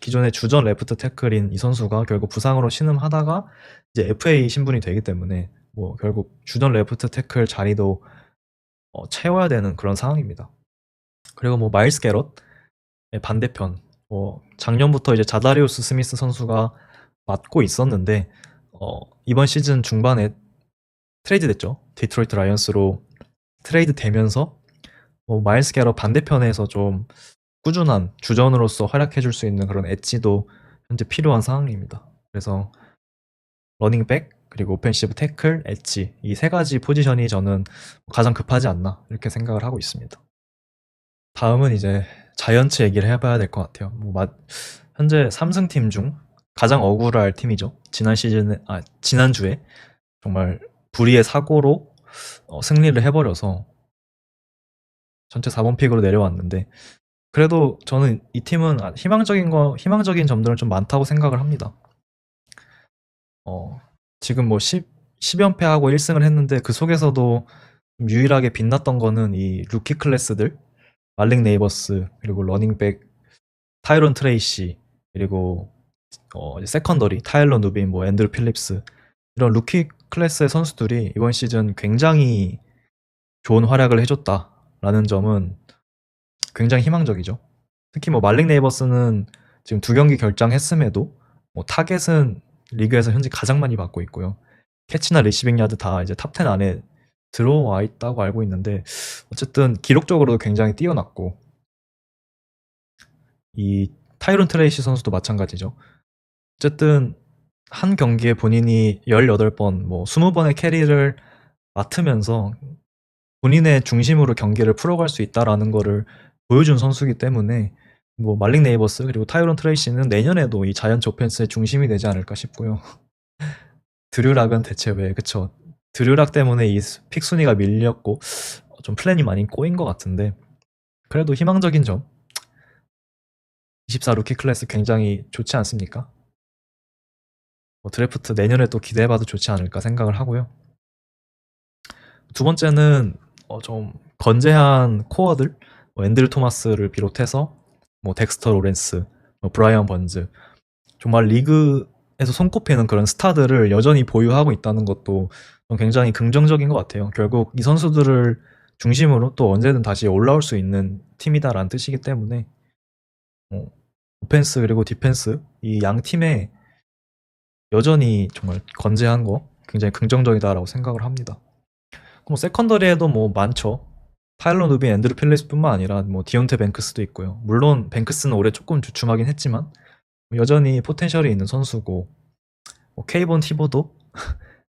기존의 주전 레프트 태클인 이 선수가 결국 부상으로 신음하다가 이제 FA 신분이 되기 때문에 뭐 결국 주전 레프트 태클 자리도 채워야 되는 그런 상황입니다. 그리고 뭐 마일스 게럿의 반대편, 작년부터 이제 자다리우스 스미스 선수가 맡고 있었는데 이번 시즌 중반에 트레이드 됐죠. 디트로이트 라이언스로 트레이드 되면서 마일스 게럿 반대편에서 좀 꾸준한 주전으로서 활약해줄 수 있는 그런 엣지도 현재 필요한 상황입니다. 그래서 러닝백 그리고 오펜시브 태클, 엣지 이 세 가지 포지션이 저는 가장 급하지 않나 이렇게 생각을 하고 있습니다. 다음은 이제 자이언츠 얘기를 해봐야 될 것 같아요. 현재 3승 팀 중 가장 억울할 팀이죠. 지난주에 정말 불의의 사고로 승리를 해버려서 전체 4번 픽으로 내려왔는데 그래도 저는 이 팀은 희망적인 점들은 좀 많다고 생각을 합니다. 지금 뭐 10연패하고 1승을 했는데 그 속에서도 유일하게 빛났던 거는 이 루키 클래스들 말릭 네이버스 그리고 러닝백 타이론 트레이시 그리고 세컨더리 타일러 누빈 뭐 앤드루 필립스 이런 루키 클래스의 선수들이 이번 시즌 굉장히 좋은 활약을 해줬다라는 점은 굉장히 희망적이죠. 특히 뭐 말릭 네이버스는 지금 2경기 결장했음에도 뭐 타겟은 리그에서 현재 가장 많이 받고 있고요. 캐치나 리시빙 야드 다 이제 탑10 안에 들어와 있다고 알고 있는데 어쨌든 기록적으로도 굉장히 뛰어났고 이 타이론 트레이시 선수도 마찬가지죠. 어쨌든 한 경기에 본인이 18번, 뭐 20번의 캐리를 맡으면서 본인의 중심으로 경기를 풀어갈 수 있다라는 거를 보여준 선수이기 때문에 뭐 말릭 네이버스 그리고 타이론 트레이시는 내년에도 이 자이언츠 오펜스의 중심이 되지 않을까 싶고요. 드류락은 대체 왜 그쵸? 드류락 때문에 이 픽 순위가 밀렸고 좀 플랜이 많이 꼬인 것 같은데 그래도 희망적인 점 24 루키 클래스 굉장히 좋지 않습니까? 드래프트 내년에 또 기대해봐도 좋지 않을까 생각을 하고요. 두 번째는 좀 건재한 코어들 앤드류 토마스를 비롯해서 뭐 덱스터 로렌스, 브라이언 번즈 정말 리그에서 손꼽히는 그런 스타들을 여전히 보유하고 있다는 것도 굉장히 긍정적인 것 같아요. 결국 이 선수들을 중심으로 또 언제든 다시 올라올 수 있는 팀이다라는 뜻이기 때문에 오펜스 그리고 디펜스 이 양 팀에 여전히 정말 건재한 거 굉장히 긍정적이다라고 생각을 합니다. 뭐 세컨더리에도 뭐 많죠. 타일러 누빈, 앤드루 필립스뿐만 아니라 뭐 디온테 뱅크스도 있고요. 물론 뱅크스는 올해 조금 주춤하긴 했지만 여전히 포텐셜이 있는 선수고 케이본 티보도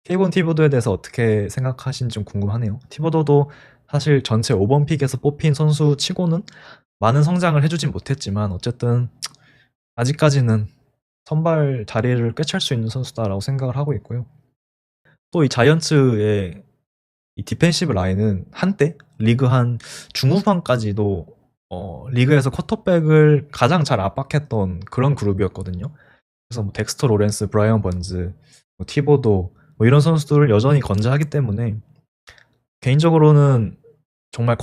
케이본 티보도에 대해서 어떻게 생각하신지 좀 궁금하네요. 티보도도 사실 전체 5번 픽에서 뽑힌 선수 치고는 많은 성장을 해주진 못했지만 어쨌든 아직까지는 선발 자리를 꿰찰 수 있는 선수다라고 생각을 하고 있고요. 또 이 자이언츠의 이 디펜시브 라인은 한때 리그 한 중후반까지도 리그에서 쿼터백을 가장 잘 압박했던 그런 그룹이었거든요. 그래서 뭐 덱스터 로렌스, 브라이언 번즈, 뭐 티보도 뭐 이런 선수들을 여전히 건재하기 때문에 개인적으로는 정말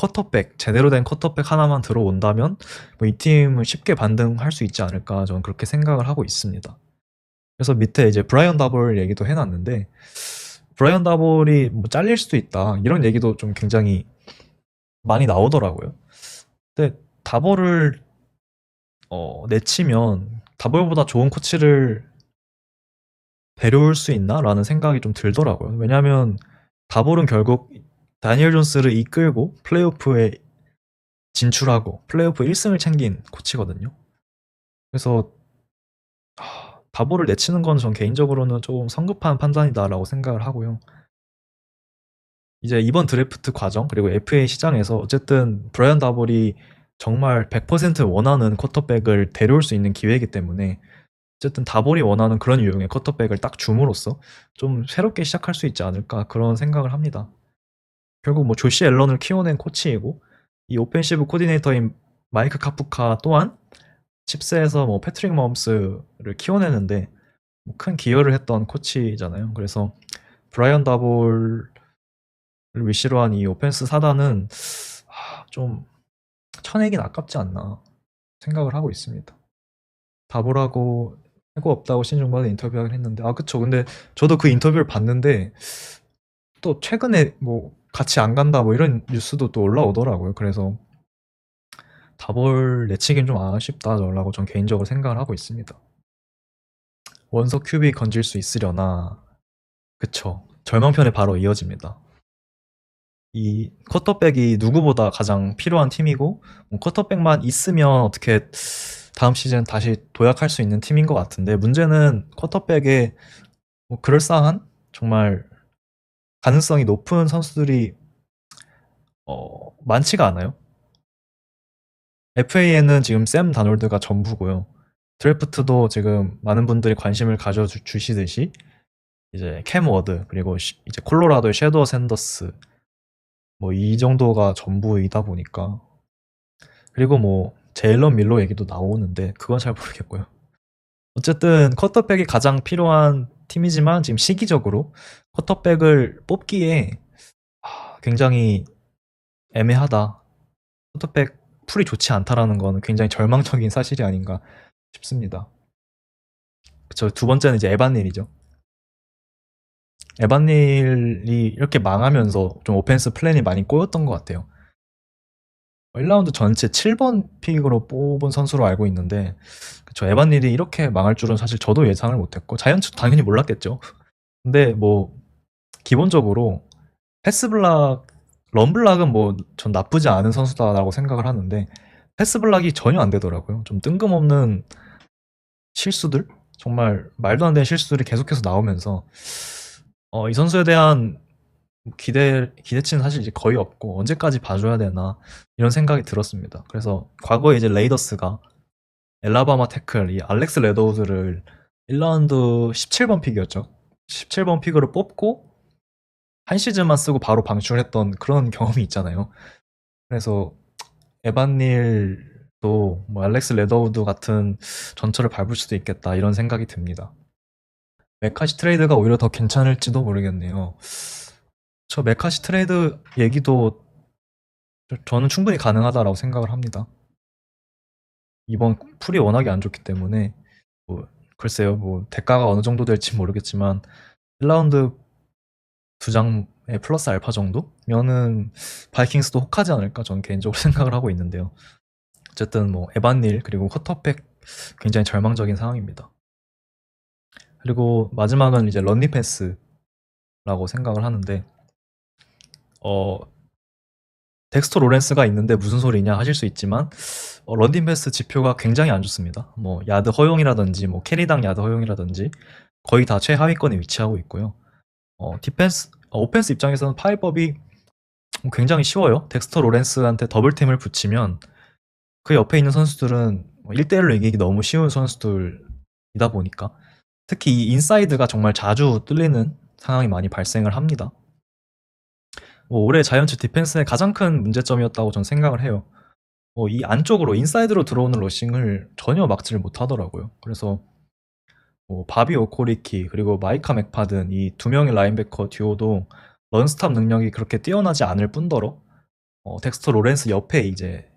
제대로 된 쿼터백 하나만 들어온다면 뭐 이 팀을 쉽게 반등할 수 있지 않을까 저는 그렇게 생각을 하고 있습니다. 그래서 밑에 이제 브라이언 다볼 얘기도 해놨는데 브라이언 다볼이 뭐 잘릴 수도 있다 이런 얘기도 좀 굉장히 많이 나오더라고요. 근데 다볼을 내치면 다볼보다 좋은 코치를 데려올 수 있나? 라는 생각이 좀 들더라고요. 왜냐하면 다볼은 결국 다니엘 존스를 이끌고 플레이오프에 진출하고 플레이오프 1승을 챙긴 코치거든요. 그래서 다볼을 내치는 건 전 개인적으로는 좀 성급한 판단이다라고 생각을 하고요. 이제 이번 드래프트 과정 그리고 FA 시장에서 어쨌든 브라이언 다볼이 정말 100% 원하는 쿼터백을 데려올 수 있는 기회이기 때문에 어쨌든 다볼이 원하는 그런 유형의 쿼터백을 딱 줌으로써 좀 새롭게 시작할 수 있지 않을까 그런 생각을 합니다. 결국 뭐 조시 앨런을 키워낸 코치이고 이 오펜시브 코디네이터인 마이크 카프카 또한 칩스에서 뭐 패트릭 머홈스를 키워내는데 큰 기여를 했던 코치잖아요. 그래서 브라이언 다볼을 위시로 한 이 오펜스 사단은 좀 쳐내긴 아깝지 않나 생각을 하고 있습니다. 다보라고 해고 없다고 시즌 중반에 인터뷰하긴 했는데 그쵸. 근데 저도 그 인터뷰를 봤는데 또 최근에 뭐 같이 안 간다 뭐 이런 뉴스도 또 올라오더라고요. 그래서 다볼 내치긴 좀 아쉽다라고 전 개인적으로 생각을 하고 있습니다. 원석 큐비 건질 수 있으려나. 그쵸. 절망편에 바로 이어집니다. 이 쿼터백이 누구보다 가장 필요한 팀이고 뭐 쿼터백만 있으면 어떻게 다음 시즌 다시 도약할 수 있는 팀인 것 같은데 문제는 쿼터백에 뭐 그럴싸한 정말 가능성이 높은 선수들이 많지가 않아요. FA에는 지금 샘 다놀드가 전부고요. 드래프트도 지금 많은 분들이 관심을 가져주시듯이 이제 캠 워드 그리고 이제 콜로라도의 섀도우 샌더스 뭐 이 정도가 전부이다 보니까 그리고 뭐 제일런 밀로 얘기도 나오는데 그건 잘 모르겠고요. 어쨌든 쿼터백이 가장 필요한 팀이지만 지금 시기적으로 쿼터백을 뽑기에 굉장히 애매하다. 쿼터백 풀이 좋지 않다라는 건 굉장히 절망적인 사실이 아닌가 싶습니다. 그쵸. 두 번째는 이제 에반닐이죠. 에반닐이 이렇게 망하면서 좀 오펜스 플랜이 많이 꼬였던 것 같아요. 1라운드 전체 7번 픽으로 뽑은 선수로 알고 있는데 그쵸. 에반닐이 이렇게 망할 줄은 사실 저도 예상을 못했고 자이언츠 당연히 몰랐겠죠. 근데 뭐 기본적으로 패스블락, 럼블락은 뭐 전 나쁘지 않은 선수다라고 생각을 하는데 패스블락이 전혀 안 되더라고요. 좀 뜬금없는 실수들? 정말 말도 안 되는 실수들이 계속해서 나오면서 이 선수에 대한 기대치는 사실 이제 거의 없고 언제까지 봐줘야 되나 이런 생각이 들었습니다. 그래서 과거에 이제 레이더스가 엘라바마 태클 이 알렉스 레더우드를 1라운드 17번 픽이었죠. 17번 픽으로 뽑고 한 시즌만 쓰고 바로 방출했던 그런 경험이 있잖아요. 그래서 에반닐도 뭐 알렉스 레더우드 같은 전철을 밟을 수도 있겠다 이런 생각이 듭니다. 메카시 트레이드가 오히려 더 괜찮을지도 모르겠네요. 저 메카시 트레이드 얘기도 저는 충분히 가능하다라고 생각을 합니다. 이번 풀이 워낙에 안 좋기 때문에 뭐 글쎄요 뭐 대가가 어느 정도 될지 모르겠지만 1라운드 두 장에 플러스 알파 정도면은 바이킹스도 혹하지 않을까 저는 개인적으로 생각을 하고 있는데요. 어쨌든 뭐 에반닐 그리고 커터백 굉장히 절망적인 상황입니다. 그리고 마지막은 이제 런닝 패스라고 생각을 하는데 어 덱스터 로렌스가 있는데 무슨 소리냐 하실 수 있지만 런닝 패스 지표가 굉장히 안 좋습니다. 뭐 야드 허용이라든지 뭐 캐리당 야드 허용이라든지 거의 다 최하위권에 위치하고 있고요. 오펜스 입장에서는 파일법이 굉장히 쉬워요. 덱스터 로렌스한테 더블팀을 붙이면 그 옆에 있는 선수들은 1대1로 이기기 너무 쉬운 선수들이다 보니까 특히 이 인사이드가 정말 자주 뚫리는 상황이 많이 발생을 합니다. 뭐 올해 자이언츠 디펜스의 가장 큰 문제점이었다고 전 생각을 해요. 이 안쪽으로 인사이드로 들어오는 러싱을 전혀 막지를 못하더라고요. 그래서 바비 오코리키 그리고 마이카 맥파든 이 두 명의 라인베커 듀오도 런스탑 능력이 그렇게 뛰어나지 않을 뿐더러 덱스터 로렌스 옆에 이제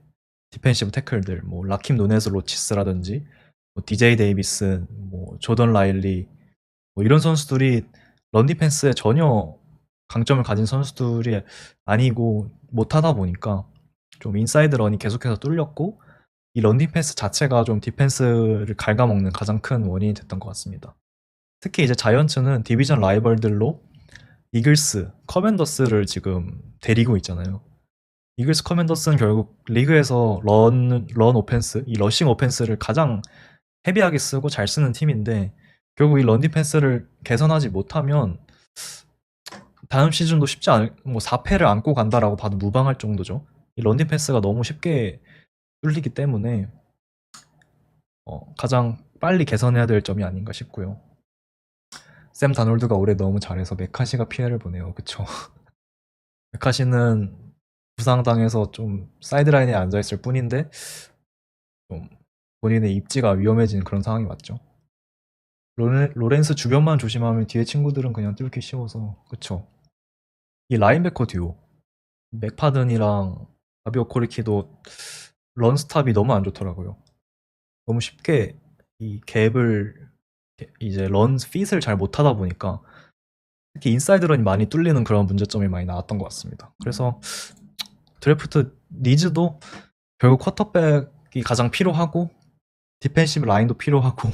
디펜시브 태클들 뭐 라킴 누네즈 로치스라든지 뭐 DJ 데이비슨 뭐 조던 라일리 뭐 이런 선수들이 런 디펜스에 전혀 강점을 가진 선수들이 아니고 못하다 보니까 좀 인사이드 런이 계속해서 뚫렸고 이 런 디펜스 자체가 좀 디펜스를 갉아먹는 가장 큰 원인이 됐던 것 같습니다. 특히 이제 자이언츠는 디비전 라이벌들로 이글스, 커맨더스를 지금 데리고 있잖아요. 이글스 커맨더스는 결국 리그에서 런 오펜스, 이 러싱 오펜스를 가장 헤비하게 쓰고 잘 쓰는 팀인데 결국 이 런 디펜스를 개선하지 못하면 다음 시즌도 쉽지 않을 뭐 4패를 안고 간다라고 봐도 무방할 정도죠. 이 런 디펜스가 너무 쉽게 뚫리기 때문에 가장 빨리 개선해야 될 점이 아닌가 싶고요. 샘 다놀드가 올해 너무 잘해서 메카시가 피해를 보네요. 그쵸? 메카시는 부상당해서 좀 사이드라인에 앉아있을 뿐인데 좀 본인의 입지가 위험해진 그런 상황이 맞죠. 로렌스 주변만 조심하면 뒤에 친구들은 그냥 뚫기 쉬워서 그쵸. 이 라인베커 듀오 맥파든이랑 바비오 코리키도 런스탑이 너무 안 좋더라고요. 너무 쉽게 이 갭을 이제 런 핏을 잘 못하다 보니까 특히 인사이드 런이 많이 뚫리는 그런 문제점이 많이 나왔던 것 같습니다. 그래서 드래프트 니즈도 결국 쿼터백이 가장 필요하고 디펜시브 라인도 필요하고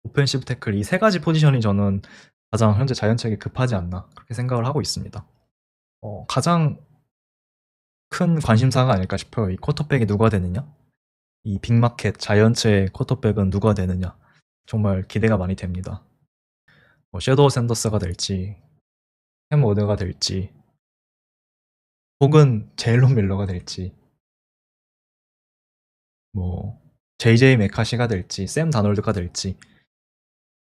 오펜시브 태클 이 세 가지 포지션이 저는 가장 현재 자이언츠에게 급하지 않나 그렇게 생각을 하고 있습니다. 가장 큰 관심사가 아닐까 싶어요. 이 쿼터백이 누가 되느냐, 이 빅마켓 자이언츠의 쿼터백은 누가 되느냐 정말 기대가 많이 됩니다. 섀도우 샌더스가 될지 햄 워드가 될지 혹은 제일론 밀러가 될지 뭐 JJ 메카시가 될지 샘 다널드가 될지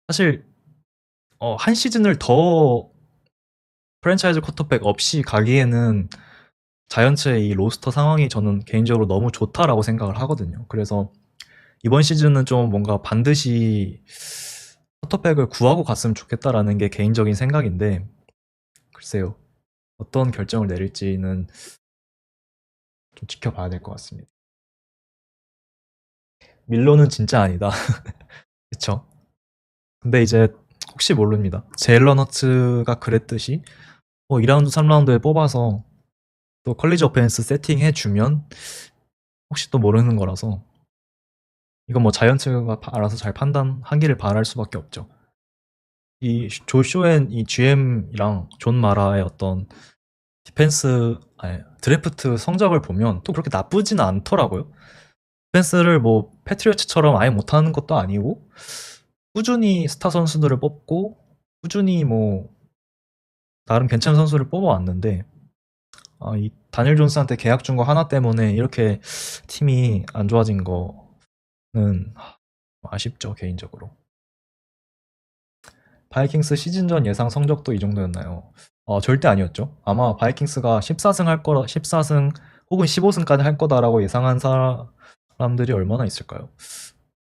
사실 한 시즌을 더 프랜차이즈 쿼터백 없이 가기에는 자이언츠의 이 로스터 상황이 저는 개인적으로 너무 좋다라고 생각을 하거든요. 그래서 이번 시즌은 좀 뭔가 반드시 쿼터백을 구하고 갔으면 좋겠다라는 게 개인적인 생각인데 글쎄요. 어떤 결정을 내릴지는 좀 지켜봐야 될 것 같습니다. 밀러는 진짜 아니다. 그쵸? 근데 이제 혹시 모릅니다. 제일런 허츠가 그랬듯이 2라운드, 3라운드에 뽑아서 또 컬리지 오펜스 세팅해주면 혹시 또 모르는 거라서 이건 뭐 자이언츠가 알아서 잘 판단하기를 바랄 수밖에 없죠. 이 조쇼엔 이 GM이랑 존 마라의 어떤 드래프트 성적을 보면 또 그렇게 나쁘지는 않더라고요. 디펜스를 뭐 패트리어츠처럼 아예 못하는 것도 아니고 꾸준히 스타 선수들을 뽑고 꾸준히 뭐 나름 괜찮은 선수를 뽑아왔는데 이 다니엘 존스한테 계약 준 거 하나 때문에 이렇게 팀이 안 좋아진 거는 아쉽죠 개인적으로. 바이킹스 시즌전 예상 성적도 이 정도였나요? 절대 아니었죠. 아마 바이킹스가 14승 할 거라 14승 혹은 15승까지 할 거다라고 예상한 사람들이 얼마나 있을까요?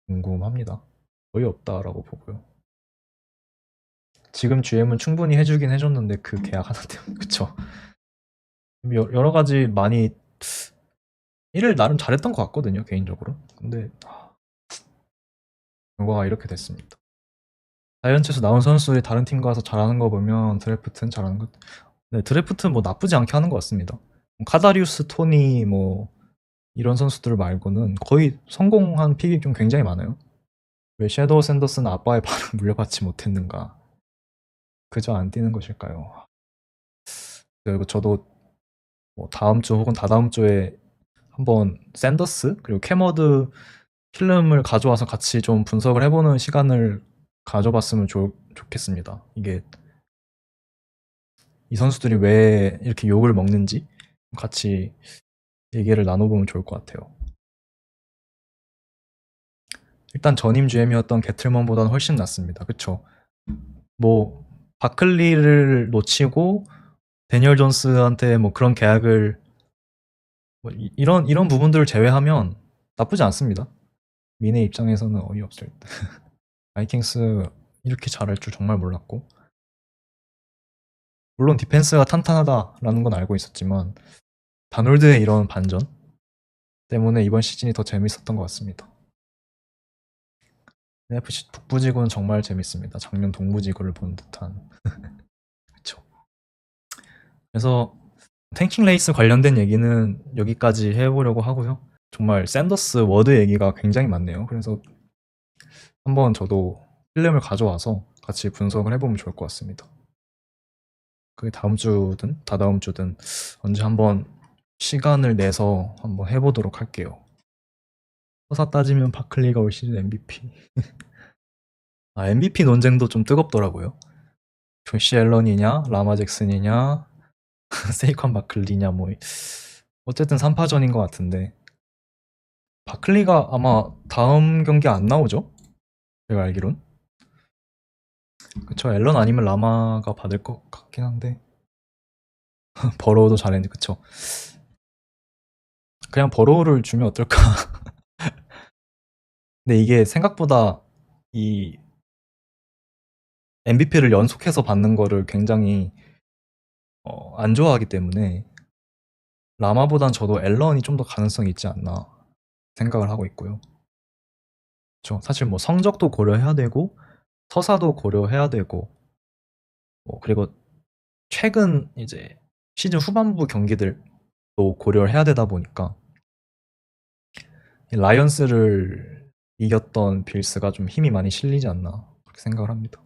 궁금합니다. 거의 없다라고 보고요. 지금 GM은 충분히 해주긴 해줬는데 그 계약 하나 때문에 그쵸. 여러 가지 많이 일을 나름 잘했던 것 같거든요 개인적으로. 근데 결과가 이렇게 됐습니다. 자이언츠에서 나온 선수들이 다른 팀 가서 잘하는 거 보면 드래프트는 잘하는 것. 네, 드래프트는 뭐 나쁘지 않게 하는 것 같습니다. 카다리우스, 토니 뭐 이런 선수들 말고는 거의 성공한 픽이 좀 굉장히 많아요. 왜 섀도우 샌더스는 아빠의 발을 물려받지 못했는가? 그저 안 뛰는 것일까요? 그리고 저도 뭐 다음 주 혹은 다다음 주에 한번 샌더스 그리고 캐머드 필름을 가져와서 같이 좀 분석을 해보는 시간을 가져봤으면 좋겠습니다. 이게 이 선수들이 왜 이렇게 욕을 먹는지 같이 얘기를 나눠보면 좋을 것 같아요. 일단 전임 GM이었던 게틀먼보다는 훨씬 낫습니다. 그쵸? 뭐 바클리를 놓치고 데니얼 존스한테 뭐 그런 계약을 뭐 이런 부분들을 제외하면 나쁘지 않습니다. 미네 입장에서는 어이없을 듯. 바이킹스 이렇게 잘할 줄 정말 몰랐고 물론 디펜스가 탄탄하다라는 건 알고 있었지만 다놀드의 이런 반전 때문에 이번 시즌이 더 재밌었던 것 같습니다. NFC 북부지구는 정말 재밌습니다. 작년 동부지구를 본 듯한. 그쵸. 그래서 탱킹 레이스 관련된 얘기는 여기까지 해보려고 하고요. 정말 샌더스 워드 얘기가 굉장히 많네요. 그래서 한번 저도 필름을 가져와서 같이 분석을 해보면 좋을 것 같습니다. 그게 다음 주든 다다음 주든 언제 한번 시간을 내서 한번 해보도록 할게요. 서사 따지면 바클리가 올 시즌 MVP. MVP 논쟁도 좀 뜨겁더라고요. 조시 앨런이냐, 라마 잭슨이냐, 세이컨 바클리냐, 뭐 어쨌든 3파전인 것 같은데 바클리가 아마 다음 경기 안 나오죠? 제가 알기론. 그쵸, 앨런 아니면 라마가 받을 것 같긴 한데 버로우도 잘했는데 그쵸. 그냥 버로우를 주면 어떨까. 근데 이게 생각보다 이 MVP를 연속해서 받는 거를 굉장히 안 좋아하기 때문에 라마보단 저도 앨런이 좀 더 가능성이 있지 않나 생각을 하고 있고요. 사실 뭐 성적도 고려해야 되고 서사도 고려해야 되고 그리고 최근 이제 시즌 후반부 경기들도 고려를 해야 되다 보니까 라이언스를 이겼던 빌스가 좀 힘이 많이 실리지 않나 그렇게 생각을 합니다.